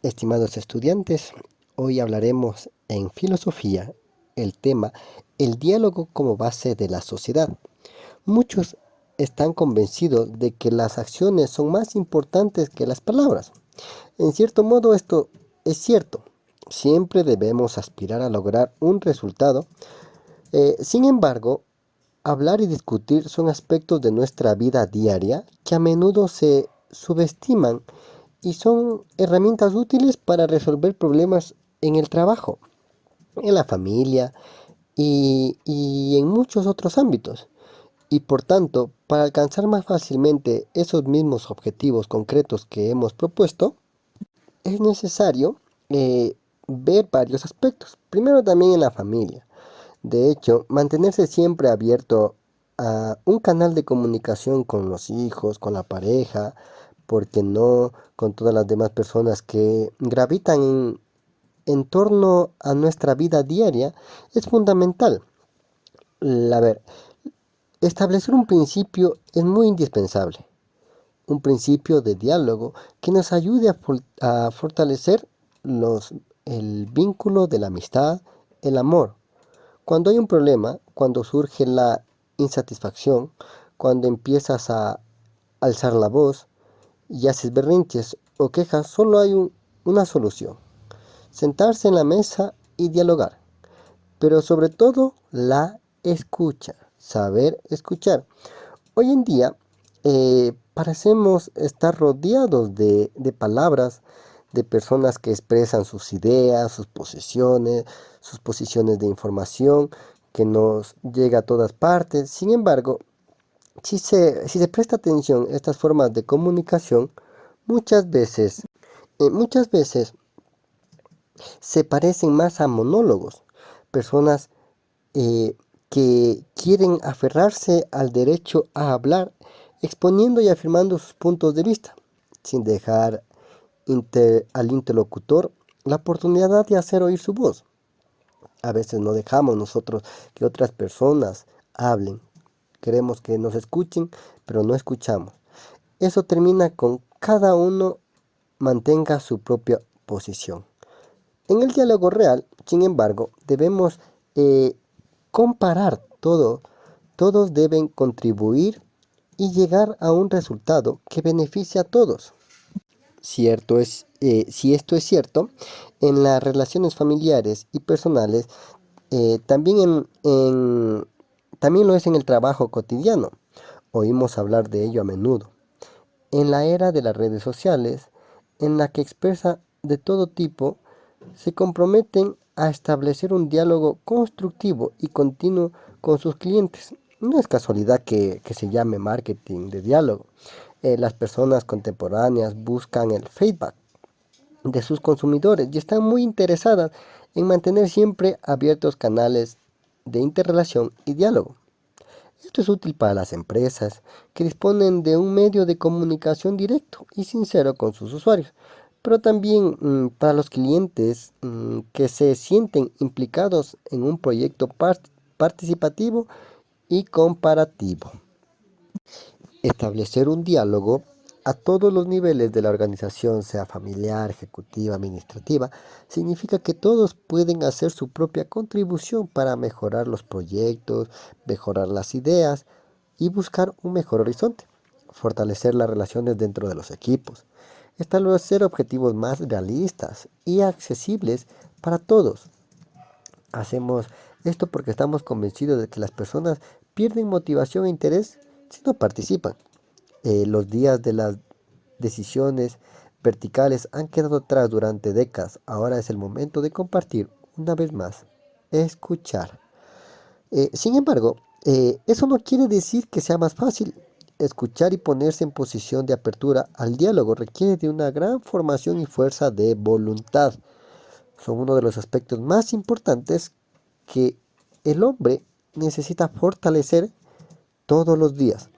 Estimados estudiantes, hoy hablaremos en filosofía el tema el diálogo como base de la sociedad. Muchos están convencidos de que las acciones son más importantes que las palabras. En cierto modo esto es cierto. Siempre debemos aspirar a lograr un resultado. Sin embargo, hablar y discutir son aspectos de nuestra vida diaria que a menudo se subestiman y son herramientas útiles para resolver problemas en el trabajo, en la familia y en muchos otros ámbitos. Y por tanto, para alcanzar más fácilmente esos mismos objetivos concretos que hemos propuesto, es necesario ver varios aspectos. Primero también en la familia. De hecho, mantenerse siempre abierto a un canal de comunicación con los hijos, con la pareja, porque no con todas las demás personas que gravitan en torno a nuestra vida diaria, es fundamental. A ver, establecer un principio es muy indispensable. Un principio de diálogo que nos ayude a fortalecer el vínculo de la amistad, el amor. Cuando hay un problema, cuando surge la insatisfacción, cuando empiezas a alzar la voz y haces berrinches o quejas, solo hay una solución: sentarse en la mesa y dialogar. Pero sobre todo la escucha, saber escuchar. Hoy en día parecemos estar rodeados de palabras, de personas que expresan sus ideas, sus posiciones de información, que nos llega a todas partes. Sin embargo, si se presta atención a estas formas de comunicación, muchas veces se parecen más a monólogos, personas eh, que quieren aferrarse al derecho a hablar, exponiendo y afirmando sus puntos de vista, sin dejar al interlocutor la oportunidad de hacer oír su voz. A veces no dejamos nosotros que otras personas hablen. Queremos que nos escuchen, pero no escuchamos. Eso termina con cada uno mantenga su propia posición. En el diálogo real, sin embargo, debemos comparar todo. Todos deben contribuir y llegar a un resultado que beneficie a todos. Si esto es cierto, en las relaciones familiares y personales, también lo es en el trabajo cotidiano. Oímos hablar de ello a menudo. En la era de las redes sociales, en la que expresa de todo tipo, se comprometen a establecer un diálogo constructivo y continuo con sus clientes. No es casualidad que se llame marketing de diálogo. Las personas contemporáneas buscan el feedback de sus consumidores y están muy interesadas en mantener siempre abiertos canales de interrelación y diálogo. Esto es útil para las empresas que disponen de un medio de comunicación directo y sincero con sus usuarios, pero también para los clientes que se sienten implicados en un proyecto participativo y comparativo. Establecer un diálogo a todos los niveles de la organización, sea familiar, ejecutiva, administrativa, significa que todos pueden hacer su propia contribución para mejorar los proyectos, mejorar las ideas y buscar un mejor horizonte, fortalecer las relaciones dentro de los equipos, establecer objetivos más realistas y accesibles para todos. Hacemos esto porque estamos convencidos de que las personas pierden motivación e interés si no participan. Los días de las decisiones verticales han quedado atrás durante décadas. Ahora es el momento de compartir una vez más, escuchar. Sin embargo, eso no quiere decir que sea más fácil. Escuchar y ponerse en posición de apertura al diálogo requiere de una gran formación y fuerza de voluntad. Son uno de los aspectos más importantes que el hombre necesita fortalecer todos los días.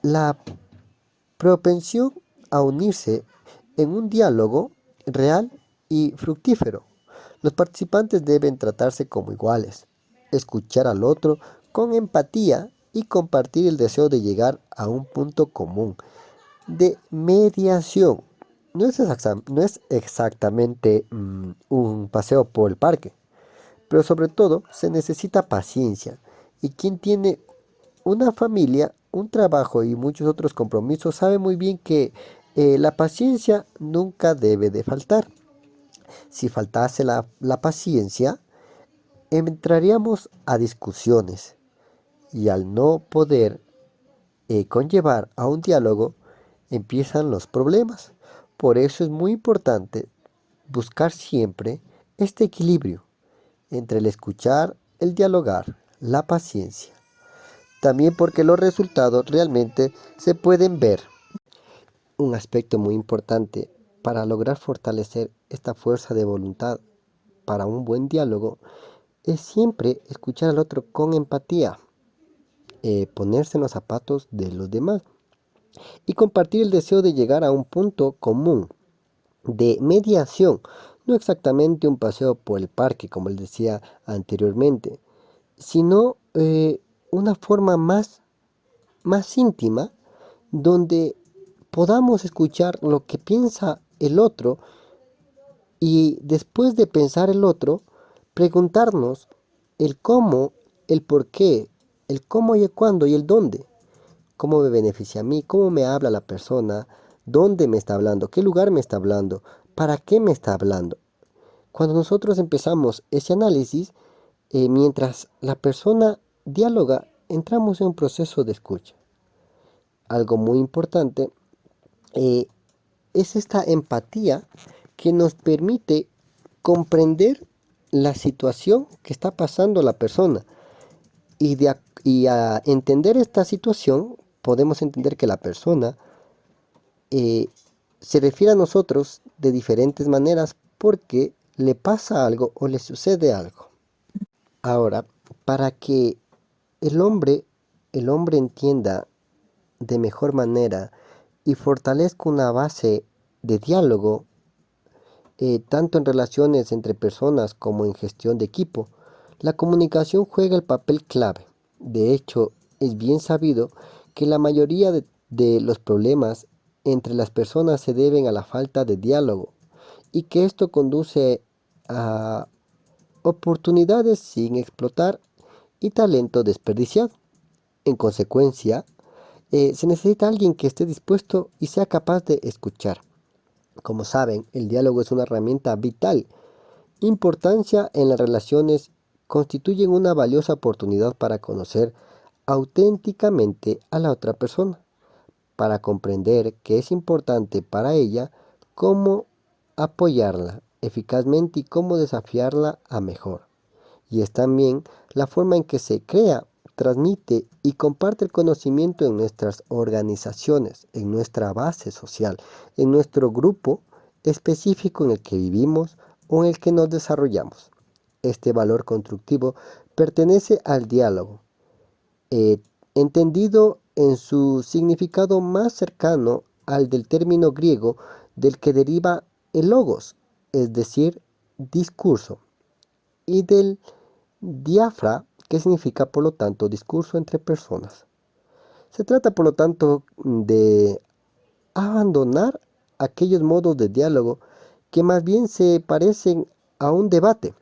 La propensión a unirse en un diálogo real y fructífero. Los participantes deben tratarse como iguales, escuchar al otro con empatía y compartir el deseo de llegar a un punto común de mediación. no es exactamente un paseo por el parque, pero sobre todo se necesita paciencia. Y quien tiene una familia, un trabajo y muchos otros compromisos sabe muy bien que la paciencia nunca debe de faltar. Si faltase la paciencia, entraríamos a discusiones y al no poder conllevar a un diálogo, empiezan los problemas. Por eso es muy importante buscar siempre este equilibrio entre el escuchar, el dialogar, la paciencia. También porque los resultados realmente se pueden ver. Un aspecto muy importante para lograr fortalecer esta fuerza de voluntad para un buen diálogo es siempre escuchar al otro con empatía, ponerse en los zapatos de los demás y compartir el deseo de llegar a un punto común de mediación, no exactamente un paseo por el parque, como les decía anteriormente, sino una forma más íntima donde podamos escuchar lo que piensa el otro y después de pensar el otro, preguntarnos el cómo, el por qué, el cómo y el cuándo y el dónde. Cómo me beneficia a mí, cómo me habla la persona, dónde me está hablando, qué lugar me está hablando, para qué me está hablando. Cuando nosotros empezamos ese análisis, mientras la persona dialoga, entramos en un proceso de escucha. Algo muy importante eh, es esta empatía que nos permite comprender la situación que está pasando la persona y a entender esta situación podemos entender que la persona eh, se refiere a nosotros de diferentes maneras porque le pasa algo o le sucede algo. Ahora, para que el hombre, el hombre entienda de mejor manera y fortalezca una base de diálogo, tanto en relaciones entre personas como en gestión de equipo, la comunicación juega el papel clave. De hecho, es bien sabido que la mayoría de los problemas entre las personas se deben a la falta de diálogo y que esto conduce a oportunidades sin explotar y talento desperdiciado. En consecuencia, se necesita alguien que esté dispuesto y sea capaz de escuchar. Como saben, el diálogo es una herramienta vital. Importancia en las relaciones constituyen una valiosa oportunidad para conocer auténticamente a la otra persona, para comprender qué es importante para ella, cómo apoyarla eficazmente y cómo desafiarla a mejor. Y es también la forma en que se crea, transmite y comparte el conocimiento en nuestras organizaciones, en nuestra base social, en nuestro grupo específico en el que vivimos o en el que nos desarrollamos. Este valor constructivo pertenece al diálogo, eh, entendido en su significado más cercano al del término griego del que deriva el logos, es decir, discurso, y del diafra, que significa por lo tanto discurso entre personas. Se trata por lo tanto de abandonar aquellos modos de diálogo que más bien se parecen a un debate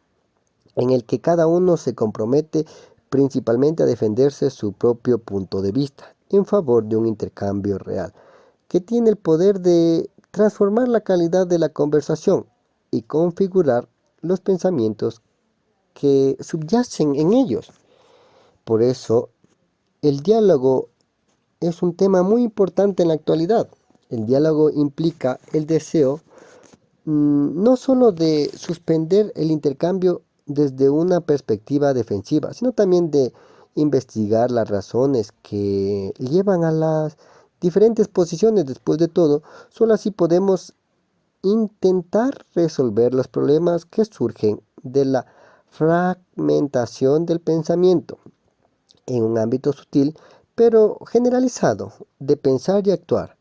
en el que cada uno se compromete principalmente a defenderse su propio punto de vista en favor de un intercambio real, que tiene el poder de transformar la calidad de la conversación y configurar los pensamientos que subyacen en ellos. Por eso, el diálogo es un tema muy importante en la actualidad. El diálogo implica el deseo no solo de suspender el intercambio desde una perspectiva defensiva, sino también de investigar las razones que llevan a las diferentes posiciones. Después de todo, solo así podemos intentar resolver los problemas que surgen de la fragmentación del pensamiento en un ámbito sutil pero generalizado de pensar y actuar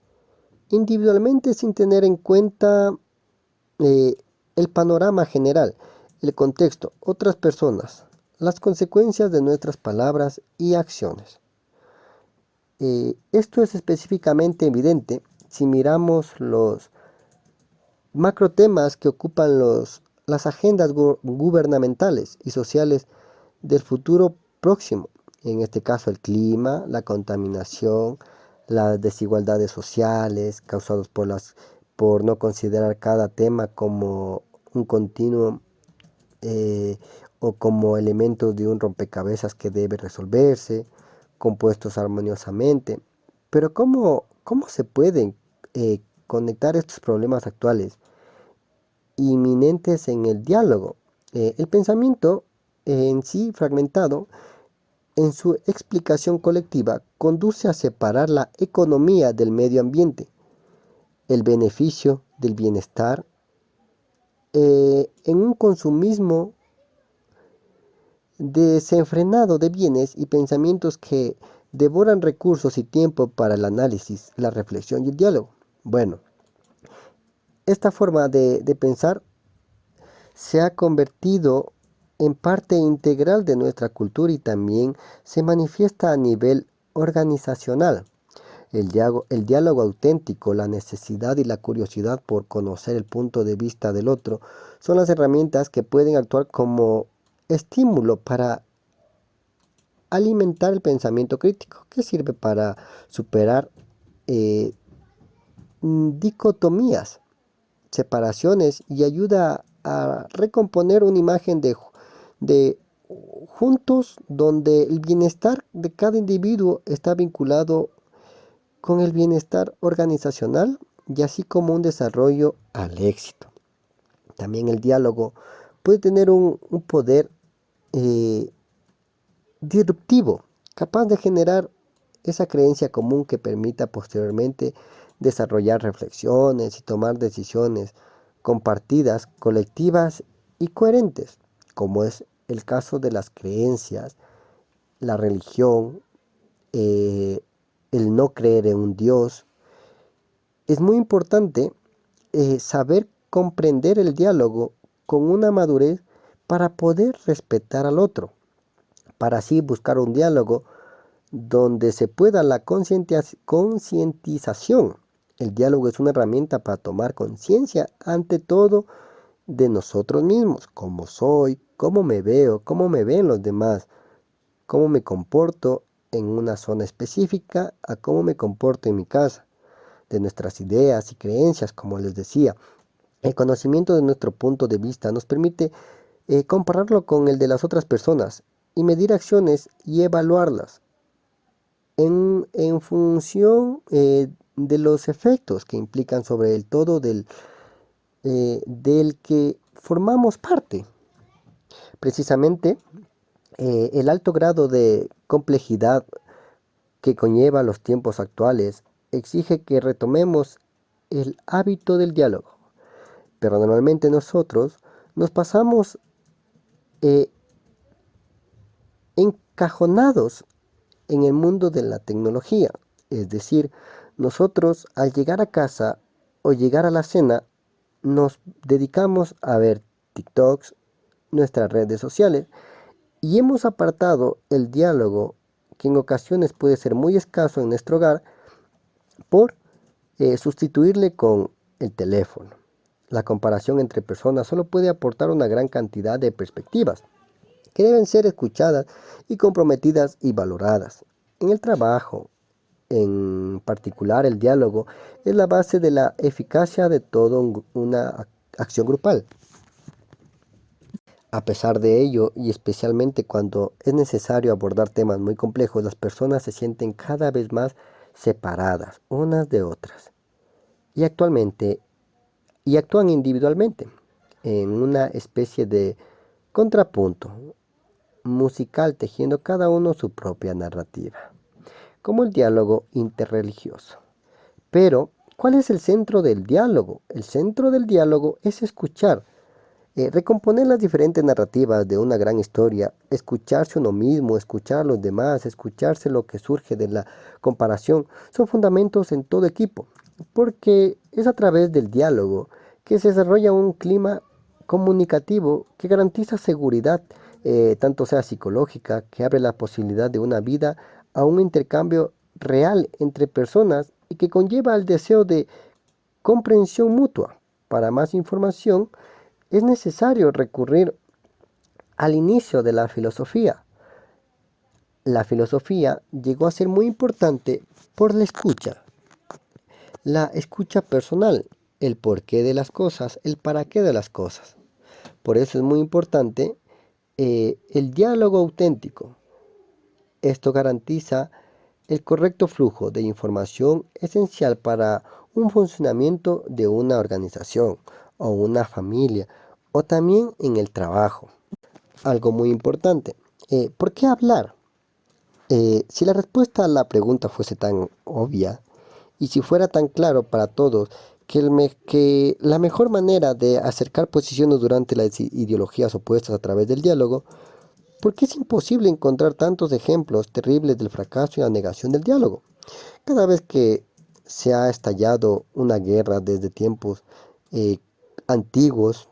individualmente sin tener en cuenta eh, el panorama general, el contexto, otras personas, las consecuencias de nuestras palabras y acciones. Esto es específicamente evidente si miramos los macrotemas que ocupan las agendas gubernamentales y sociales del futuro próximo. En este caso, el clima, la contaminación, las desigualdades sociales causadas por no considerar cada tema como un continuo o como elementos de un rompecabezas que debe resolverse, compuestos armoniosamente. Pero ¿cómo se pueden conectar estos problemas actuales inminentes en el diálogo? El pensamiento en sí fragmentado en su explicación colectiva conduce a separar la economía del medio ambiente, el beneficio del bienestar, en un consumismo desenfrenado de bienes y pensamientos que devoran recursos y tiempo para el análisis, la reflexión y el diálogo. Bueno, esta forma de pensar se ha convertido en parte integral de nuestra cultura y también se manifiesta a nivel organizacional. El diálogo auténtico, la necesidad y la curiosidad por conocer el punto de vista del otro son las herramientas que pueden actuar como estímulo para alimentar el pensamiento crítico, que sirve para superar eh, dicotomías, separaciones y ayuda a recomponer una imagen de juntos donde el bienestar de cada individuo está vinculado con el bienestar organizacional y así como un desarrollo al éxito. También el diálogo puede tener un poder eh, disruptivo, capaz de generar esa creencia común que permita posteriormente desarrollar reflexiones y tomar decisiones compartidas, colectivas y coherentes, como es el caso de las creencias, la religión, eh, el no creer en un Dios. Es muy importante saber comprender el diálogo con una madurez para poder respetar al otro, para así buscar un diálogo donde se pueda la concientización. El diálogo es una herramienta para tomar conciencia ante todo de nosotros mismos, cómo soy, cómo me veo, cómo me ven los demás, cómo me comporto en una zona específica a cómo me comporto en mi casa, de nuestras ideas y creencias, como les decía. El conocimiento de nuestro punto de vista nos permite compararlo con el de las otras personas y medir acciones y evaluarlas en función de los efectos que implican sobre el todo del que formamos parte. Precisamente, el alto grado de complejidad que conlleva los tiempos actuales exige que retomemos el hábito del diálogo. Pero normalmente nosotros nos pasamos eh, encajonados en el mundo de la tecnología. Es decir, nosotros al llegar a casa o llegar a la cena nos dedicamos a ver TikToks, nuestras redes sociales y hemos apartado el diálogo que en ocasiones puede ser muy escaso en nuestro hogar por sustituirle con el teléfono. La comparación entre personas solo puede aportar una gran cantidad de perspectivas que deben ser escuchadas y comprometidas y valoradas. En el trabajo, en particular, el diálogo es la base de la eficacia de toda una acción grupal. A pesar de ello, y especialmente cuando es necesario abordar temas muy complejos, las personas se sienten cada vez más separadas unas de otras y actualmente y actúan individualmente en una especie de contrapunto musical, tejiendo cada uno su propia narrativa, como el diálogo interreligioso. Pero, ¿cuál es el centro del diálogo? El centro del diálogo es escuchar, recomponer las diferentes narrativas de una gran historia, escucharse uno mismo, escuchar a los demás, escucharse lo que surge de la comparación, son fundamentos en todo equipo, porque es a través del diálogo que se desarrolla un clima comunicativo que garantiza seguridad, tanto sea psicológica, que abre la posibilidad de una vida a un intercambio real entre personas y que conlleva el deseo de comprensión mutua. para más información, es necesario recurrir al inicio de la filosofía. La filosofía llegó a ser muy importante por la escucha personal, el porqué de las cosas, el para qué de las cosas. Por eso es muy importante el diálogo auténtico. Esto garantiza el correcto flujo de información esencial para un funcionamiento de una organización o una familia o también en el trabajo. Algo muy importante. ¿Por qué hablar? Si la respuesta a la pregunta fuese tan obvia y si fuera tan claro para todos que la mejor manera de acercar posiciones durante las ideologías opuestas a través del diálogo, ¿por qué es imposible encontrar tantos ejemplos terribles del fracaso y la negación del diálogo? Cada vez que se ha estallado una guerra desde tiempos eh, antiguos,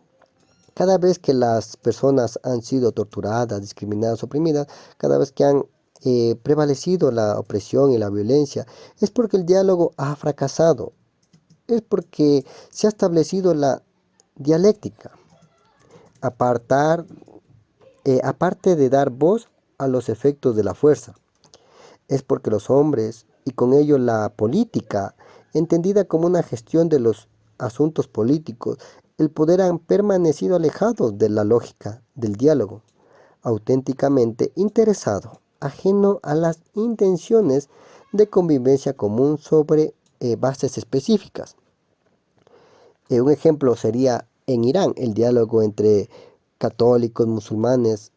cada vez que las personas han sido torturadas, discriminadas, oprimidas, cada vez que han prevalecido la opresión y la violencia, es porque el diálogo ha fracasado, es porque se ha establecido la dialéctica. Apartar, aparte de dar voz a los efectos de la fuerza, es porque los hombres y con ello la política, entendida como una gestión de los asuntos políticos, el poder han permanecido alejados de la lógica del diálogo, auténticamente interesado, ajeno a las intenciones de convivencia común sobre bases específicas. Un ejemplo sería en Irán, el diálogo entre católicos, musulmanes,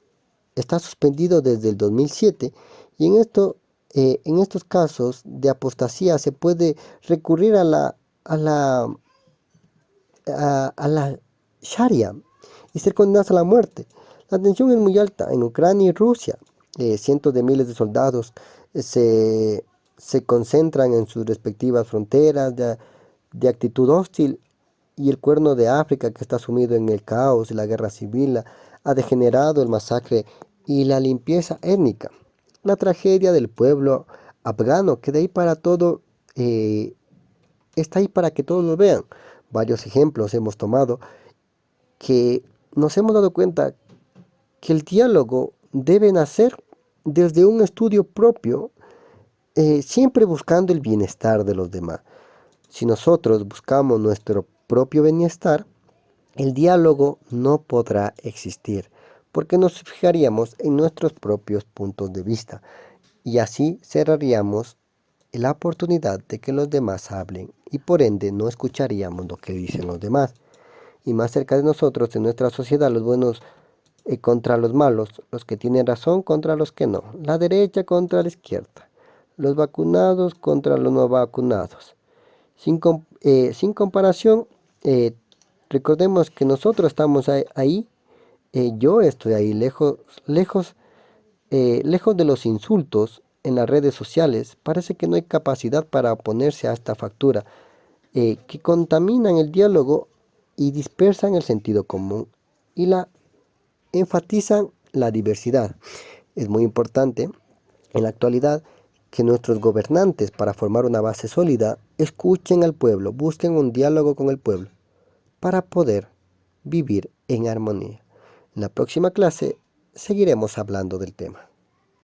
está suspendido desde el 2007 y en estos casos de apostasía se puede recurrir a la Sharia y ser condenados a la muerte. La tensión es muy alta en Ucrania y Rusia. Cientos de miles de soldados se concentran en sus respectivas fronteras de actitud hostil y el Cuerno de África, que está sumido en el caos y la guerra civil, ha degenerado el masacre y la limpieza étnica. La tragedia del pueblo afgano, que de ahí para todo está ahí para que todos lo vean. Varios ejemplos hemos tomado que nos hemos dado cuenta que el diálogo debe nacer desde un estudio propio, siempre buscando el bienestar de los demás. Si nosotros buscamos nuestro propio bienestar, el diálogo no podrá existir, porque nos fijaríamos en nuestros propios puntos de vista y así cerraríamos la oportunidad de que los demás hablen y por ende no escucharíamos lo que dicen los demás. Y más cerca de nosotros, en nuestra sociedad, los buenos contra los malos, los que tienen razón contra los que no, la derecha contra la izquierda, los vacunados contra los no vacunados. Sin comparación, eh, recordemos que nosotros estamos ahí, yo estoy ahí, lejos de los insultos en las redes sociales. Parece que no hay capacidad para oponerse a esta factura, que contaminan el diálogo y dispersan el sentido común y enfatizan la diversidad. Es muy importante en la actualidad que nuestros gobernantes, para formar una base sólida, escuchen al pueblo, busquen un diálogo con el pueblo para poder vivir en armonía. En la próxima clase seguiremos hablando del tema.